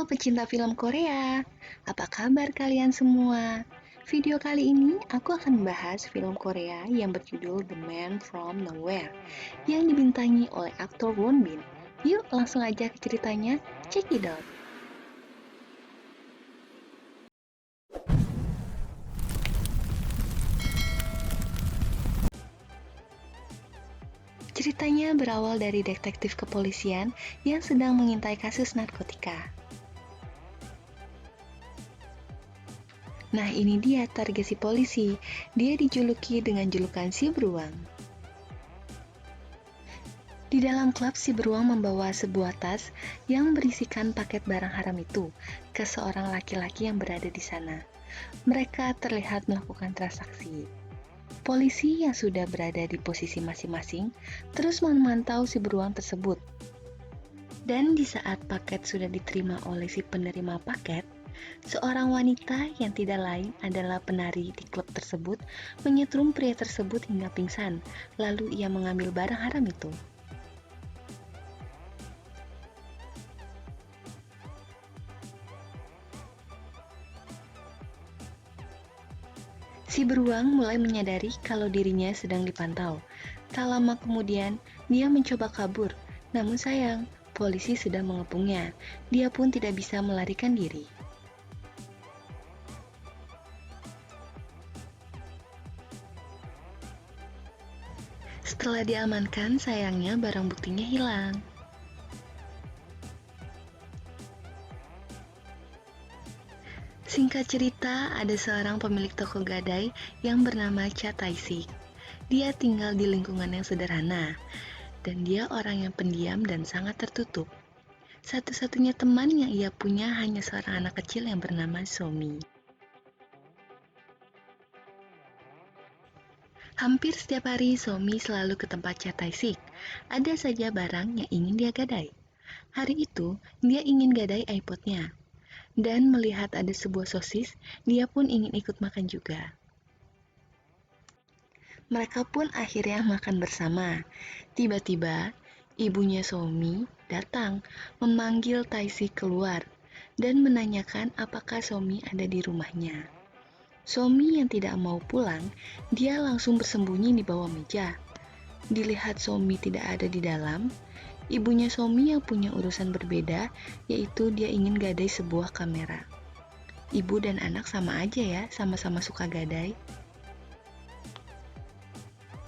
pecinta film Korea, apa kabar kalian semua? Video kali ini aku akan membahas film Korea yang berjudul The Man From Nowhere yang dibintangi oleh aktor Won Bin. Yuk langsung aja ke ceritanya, check it out. Ceritanya berawal dari detektif kepolisian yang sedang mengintai kasus narkotika. Nah, ini dia target si polisi. Dia dijuluki dengan julukan si beruang. Di dalam klub, si beruang membawa sebuah tas yang berisikan paket barang haram itu ke seorang laki-laki yang berada di sana. Mereka terlihat melakukan transaksi. Polisi yang sudah berada di posisi masing-masing terus memantau si beruang tersebut. Dan di saat paket sudah diterima oleh si penerima paket, seorang wanita yang tidak lain adalah penari di klub tersebut menyetrum pria tersebut hingga pingsan, lalu ia mengambil barang haram itu. Si beruang mulai menyadari kalau dirinya sedang dipantau. Tak lama kemudian, dia mencoba kabur. Namun sayang, polisi sudah mengepungnya. Dia pun tidak bisa melarikan diri. Setelah diamankan, sayangnya barang buktinya hilang. Singkat cerita, ada seorang pemilik toko gadai yang bernama Cha Tae-sik. Dia tinggal di lingkungan yang sederhana, dan dia orang yang pendiam dan sangat tertutup. Satu-satunya teman yang ia punya hanya seorang anak kecil yang bernama Somi. Hampir setiap hari, Somi selalu ke tempat Cha Tae-sik. Ada saja barang yang ingin dia gadai. Hari itu, dia ingin gadai iPod-nya. Dan melihat ada sebuah sosis, dia pun ingin ikut makan juga. Mereka pun akhirnya makan bersama. Tiba-tiba, ibunya Somi datang, memanggil Tae-sik keluar, dan menanyakan apakah Somi ada di rumahnya. Somi yang tidak mau pulang, dia langsung bersembunyi di bawah meja. Dilihat Somi tidak ada di dalam, ibunya Somi yang punya urusan berbeda, yaitu dia ingin gadai sebuah kamera. Ibu dan anak sama aja ya, sama-sama suka gadai.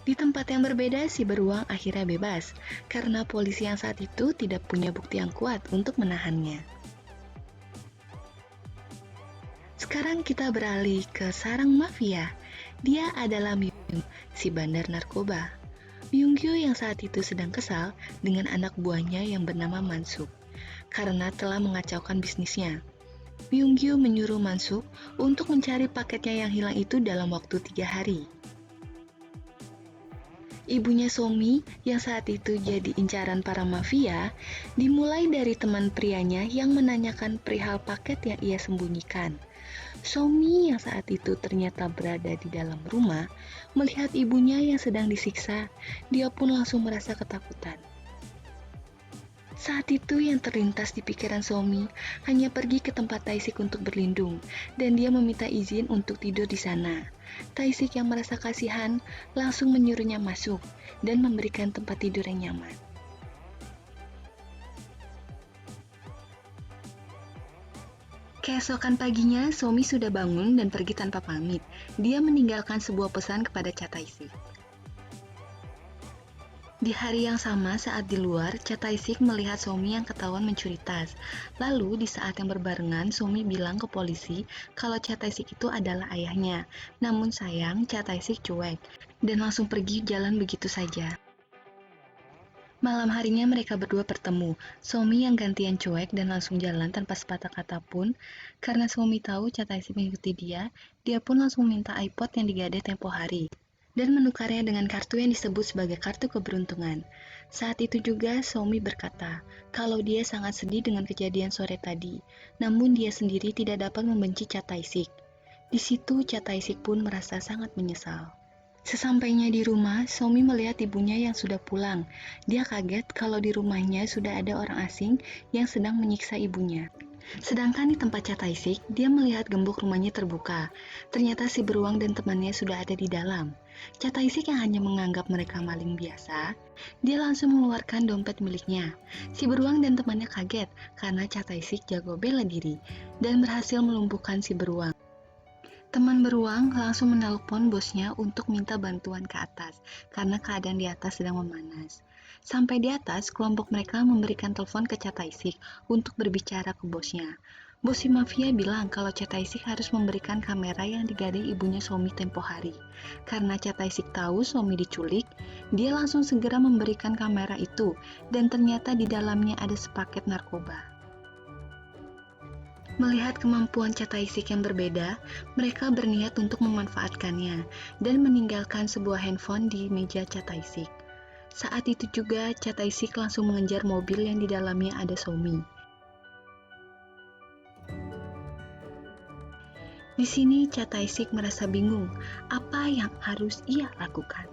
Di tempat yang berbeda, si beruang akhirnya bebas, karena polisi yang saat itu tidak punya bukti yang kuat untuk menahannya. Sekarang kita beralih ke sarang mafia. Dia adalah Myung, si bandar narkoba. Myung-gyu yang saat itu sedang kesal dengan anak buahnya yang bernama Mansuk, karena telah mengacaukan bisnisnya. Myung-gyu menyuruh Mansuk untuk mencari paketnya yang hilang itu dalam waktu 3 hari. Ibunya Somi yang saat itu jadi incaran para mafia, dimulai dari teman prianya yang menanyakan perihal paket yang ia sembunyikan. Somi yang saat itu ternyata berada di dalam rumah, melihat ibunya yang sedang disiksa, dia pun langsung merasa ketakutan. Saat itu yang terlintas di pikiran Somi hanya pergi ke tempat Tae-sik untuk berlindung, dan dia meminta izin untuk tidur di sana. Tae-sik yang merasa kasihan langsung menyuruhnya masuk dan memberikan tempat tidur yang nyaman. Keesokan paginya, Somi sudah bangun dan pergi tanpa pamit. Dia meninggalkan sebuah pesan kepada Cha Tae-sik. Di hari yang sama, saat di luar, Cha Tae-sik melihat Somi yang ketahuan mencuri tas. Lalu, di saat yang berbarengan, Somi bilang ke polisi kalau Cha Tae-sik itu adalah ayahnya. Namun sayang, Cha Tae-sik cuek dan langsung pergi jalan begitu saja. Malam harinya mereka berdua bertemu. Somi yang gantian cuek dan langsung jalan tanpa sepatah kata pun. Karena Somi tahu Cha Tae-sik mengikuti dia pun langsung minta iPod yang digadai tempo hari dan menukarnya dengan kartu yang disebut sebagai kartu keberuntungan. Saat itu juga Somi berkata kalau dia sangat sedih dengan kejadian sore tadi, namun dia sendiri tidak dapat membenci Cha Tae-sik. Di situ Cha Tae-sik pun merasa sangat menyesal. Sesampainya di rumah, Somi melihat ibunya yang sudah pulang. Dia kaget kalau di rumahnya sudah ada orang asing yang sedang menyiksa ibunya. Sedangkan di tempat Cha Taisik, dia melihat gembok rumahnya terbuka. Ternyata si beruang dan temannya sudah ada di dalam. Cha Taisik yang hanya menganggap mereka maling biasa, dia langsung mengeluarkan dompet miliknya. Si beruang dan temannya kaget karena Cha Taisik jago bela diri dan berhasil melumpuhkan si beruang. Teman beruang langsung menelpon bosnya untuk minta bantuan ke atas karena keadaan di atas sedang memanas. Sampai di atas, kelompok mereka memberikan telepon ke Cha Taisik untuk berbicara ke bosnya. Bos si mafia bilang kalau Cha Taisik harus memberikan kamera yang digadai ibunya Somi tempo hari. Karena Cha Taisik tahu Somi diculik, dia langsung segera memberikan kamera itu dan ternyata di dalamnya ada sepaket narkoba. Melihat kemampuan Cha Taisik yang berbeda, mereka berniat untuk memanfaatkannya dan meninggalkan sebuah handphone di meja Cha Taisik. Saat itu juga Cha Taisik langsung mengejar mobil yang di dalamnya ada Somi. Di sini Cha Taisik merasa bingung apa yang harus ia lakukan.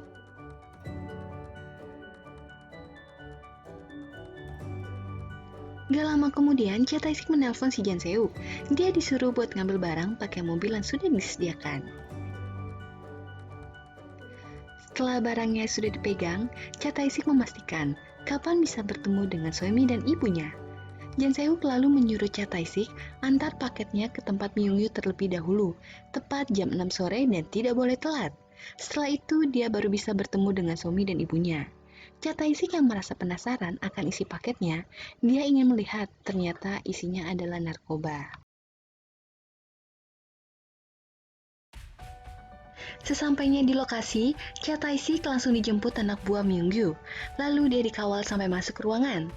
Gak lama kemudian, Cha Taisik menelpon si Jan Seu. Dia disuruh buat ngambil barang pakai mobil yang sudah disediakan. Setelah barangnya sudah dipegang, Cha Taisik memastikan kapan bisa bertemu dengan Soemi dan ibunya. Jan Seuk lalu menyuruh Cha Taisik antar paketnya ke tempat Myungyu terlebih dahulu, tepat jam 6 sore dan tidak boleh telat. Setelah itu, dia baru bisa bertemu dengan Soemi dan ibunya. Cha Taisik yang merasa penasaran akan isi paketnya, dia ingin melihat ternyata isinya adalah narkoba. Sesampainya di lokasi, Cha Taisik langsung dijemput anak buah Myungyu. Lalu dia dikawal sampai masuk ke ruangan.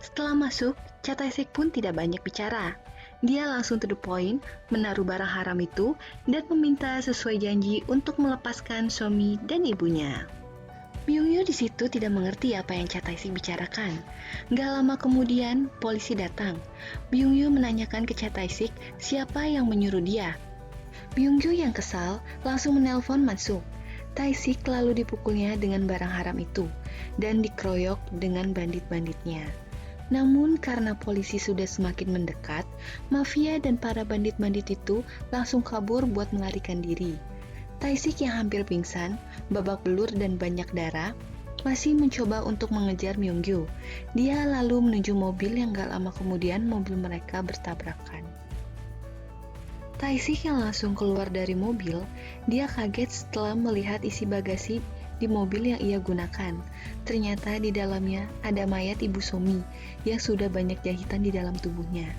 Setelah masuk, Cha Taisik pun tidak banyak bicara. Dia langsung to the point, menaruh barang haram itu, dan meminta sesuai janji untuk melepaskan Somi dan ibunya. Myungyu di situ tidak mengerti apa yang Cha Taisik bicarakan. Gak lama kemudian, polisi datang. Myungyu menanyakan ke Cha Taisik siapa yang menyuruh dia. Byungju yang kesal langsung menelpon Mansuk. Taisik lalu dipukulnya dengan barang haram itu dan dikeroyok dengan bandit-banditnya. Namun karena polisi sudah semakin mendekat, mafia dan para bandit-bandit itu langsung kabur buat melarikan diri. Taisik yang hampir pingsan, babak belur dan banyak darah, masih mencoba untuk mengejar Myungju. Dia lalu menuju mobil yang gak lama kemudian mobil mereka bertabrakan. Taisik yang langsung keluar dari mobil, dia kaget setelah melihat isi bagasi di mobil yang ia gunakan. Ternyata di dalamnya ada mayat Ibu Somi yang sudah banyak jahitan di dalam tubuhnya.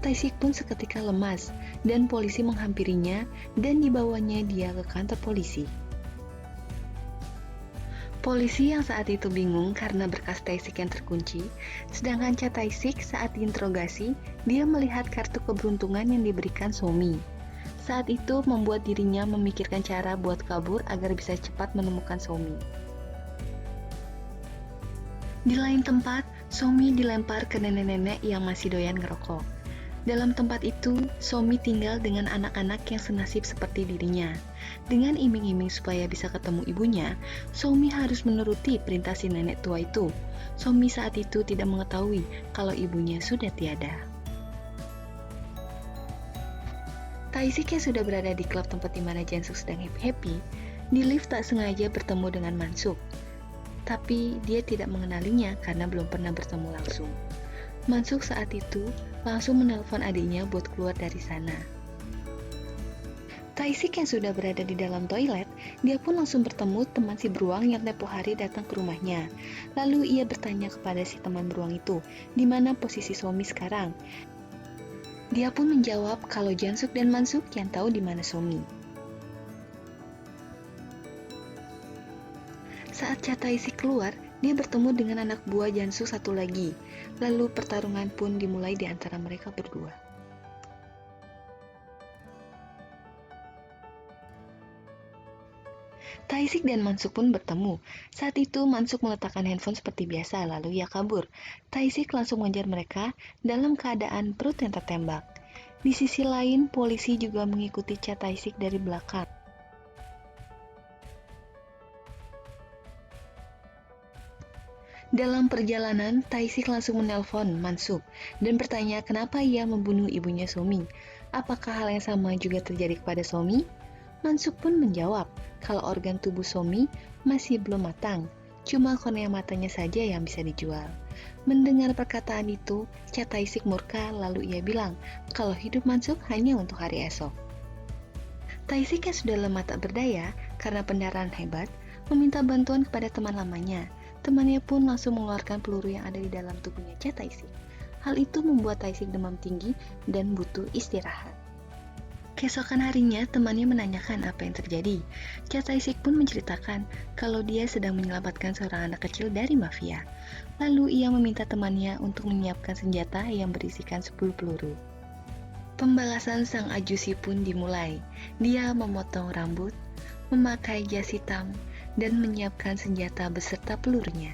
Taisik pun seketika lemas dan polisi menghampirinya dan dibawanya dia ke kantor polisi. Polisi yang saat itu bingung karena berkas Taisik yang terkunci, sedangkan Cha Taisik saat diinterogasi, dia melihat kartu keberuntungan yang diberikan Somi. Saat itu membuat dirinya memikirkan cara buat kabur agar bisa cepat menemukan Somi. Di lain tempat, Somi dilempar ke nenek-nenek yang masih doyan ngerokok. Dalam tempat itu, Somi tinggal dengan anak-anak yang senasib seperti dirinya. Dengan iming-iming supaya bisa ketemu ibunya, Somi harus menuruti perintah si nenek tua itu. Somi saat itu tidak mengetahui kalau ibunya sudah tiada. Taisik yang sudah berada di klub tempat dimana Jansuk sedang happy-happy, di lift tak sengaja bertemu dengan Mansuk. Tapi dia tidak mengenalinya karena belum pernah bertemu langsung. Mansuk saat itu langsung menelpon adiknya buat keluar dari sana. Taisik yang sudah berada di dalam toilet, dia pun langsung bertemu teman si beruang yang tempo hari datang ke rumahnya. Lalu ia bertanya kepada si teman beruang itu, di mana posisi Somi sekarang. Dia pun menjawab kalau Jansuk dan Mansuk yang tahu di mana Somi. Saat Cha Taisik keluar, dia bertemu dengan anak buah Jansuk satu lagi. Lalu pertarungan pun dimulai di antara mereka berdua. Taisik dan Mansuk pun bertemu. Saat itu Mansuk meletakkan handphone seperti biasa, lalu ia kabur. Taisik langsung mengejar mereka dalam keadaan perut yang tertembak. Di sisi lain, polisi juga mengikuti Cha Taisik dari belakang. Dalam perjalanan, Taisik langsung menelpon Mansuk dan bertanya kenapa ia membunuh ibunya Somi. Apakah hal yang sama juga terjadi kepada Somi? Mansuk pun menjawab kalau organ tubuh Somi masih belum matang, cuma kornea matanya saja yang bisa dijual. Mendengar perkataan itu, Cha Taisik murka lalu ia bilang kalau hidup Mansuk hanya untuk hari esok. Taisik yang sudah lemah tak berdaya karena pendarahan hebat, meminta bantuan kepada teman lamanya. Temannya pun langsung mengeluarkan peluru yang ada di dalam tubuhnya Cha Taisik. Hal itu membuat Taisik demam tinggi dan butuh istirahat. Keesokan harinya, temannya menanyakan apa yang terjadi. Cha Taisik pun menceritakan kalau dia sedang menyelamatkan seorang anak kecil dari mafia. Lalu ia meminta temannya untuk menyiapkan senjata yang berisikan 10 peluru. Pembalasan sang ajusi pun dimulai. Dia memotong rambut, memakai jas hitam, dan menyiapkan senjata beserta pelurunya.